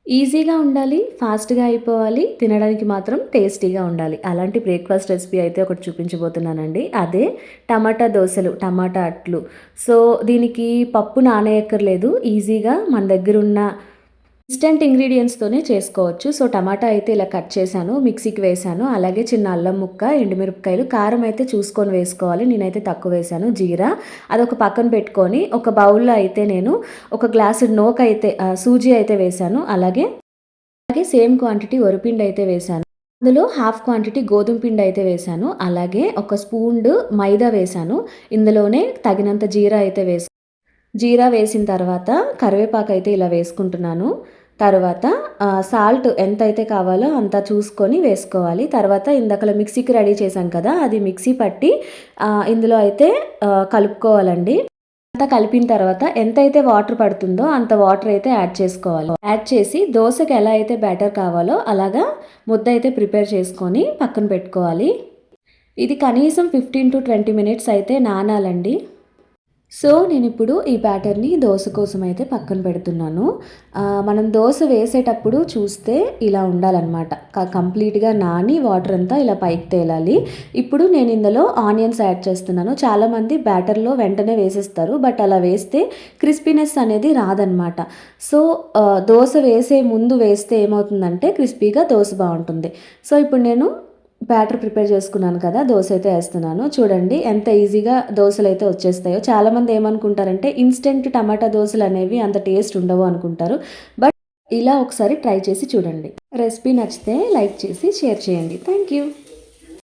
ఈజీగా ఉండాలి, ఫాస్ట్‌గా అయిపోవాలి, తినడానికి మాత్రం టేస్టీగా ఉండాలి. అలాంటి బ్రేక్‌ఫాస్ట్ రెసిపీ అయితే ఒకటి చూపించబోతున్నానండి. అదే టమాటా దోసలు, టమాటా అట్లు. సో, దీనికి పప్పు నానేయక్కర్లేదు. ఈజీగా మన దగ్గరున్న ఇన్‌స్టంట్ ఇంగ్రీడియెంట్స్‌తోనే చేసుకోవచ్చు. సో, టమాటా అయితే ఇలా కట్ చేశాను, మిక్సీకి వేశాను. అలాగే చిన్న అల్లం ముక్క, ఎండుమిరపకాయలు, కారం అయితే చూసుకొని వేసుకోవాలి. నేనైతే తక్కువ వేశాను. జీరా అదొక పక్కన పెట్టుకొని, ఒక బౌల్‌లో అయితే నేను ఒక గ్లాసుడు నూకైతే సూజీ అయితే వేశాను. అలాగే సేమ్ క్వాంటిటీ వరిపిండి అయితే వేశాను. అందులో హాఫ్ క్వాంటిటీ గోధుమ పిండి అయితే వేశాను. అలాగే ఒక స్పూన్డ్ మైదా వేశాను. ఇందులోనే తగినంత జీరా అయితే జీరా వేసిన తర్వాత కరివేపాకైతే ఇలా వేసుకుంటున్నాను. తర్వాత సాల్ట్ ఎంతైతే కావాలో అంత చూసుకొని వేసుకోవాలి. తర్వాత ఇందాకల మిక్సీకి రెడీ చేశాం కదా! అది మిక్సీ పట్టి ఇందులో అయితే కలుపుకోవాలండి. అంతా కలిపిన తర్వాత ఎంతైతే వాటర్ పడుతుందో అంత వాటర్ అయితే యాడ్ చేసుకోవాలి. యాడ్ చేసి దోసకి ఎలా అయితే బ్యాటర్ కావాలో అలాగా ముద్ద అయితే ప్రిపేర్ చేసుకొని పక్కన పెట్టుకోవాలి. ఇది కనీసం 15-20 మినిట్స్ అయితే నానాలండి. సో, నేనిప్పుడు ఈ బ్యాటర్‌ని దోస కోసం అయితే పక్కన పెడుతున్నాను. మనం దోస వేసేటప్పుడు చూస్తే ఇలా ఉండాలనమాట. కంప్లీట్‌గా నాని వాటర్ అంతా ఇలా పైకి తేలాలి. ఇప్పుడు నేను ఇందులో ఆనియన్స్ యాడ్ చేస్తున్నాను. చాలామంది బ్యాటర్‌లో వెంటనే వేసేస్తారు. బట్ అలా వేస్తే క్రిస్పీనెస్ అనేది రాదనమాట. సో, దోస వేసే ముందు వేస్తే ఏమవుతుందంటే క్రిస్పీగా దోస బావుంటుంది. సో, ఇప్పుడు నేను బ్యాటర్ ప్రిపేర్ చేసుకున్నాను కదా! దోస అయితే ఏస్తున్నాను. చూడండి ఎంత ఈజీగా దోసలైతే వచ్చేస్తాయో. చాలామంది ఏమనుకుంటారంటే ఇన్‌స్టంట్ టమాటా దోసలనేవి అంత టేస్ట్ ఉండవు అనుకుంటారు. బట్ ఇలా ఒకసారి ట్రై చేసి చూడండి. రెసిపీ నచ్చితే లైక్ చేసి షేర్ చేయండి. Thank you.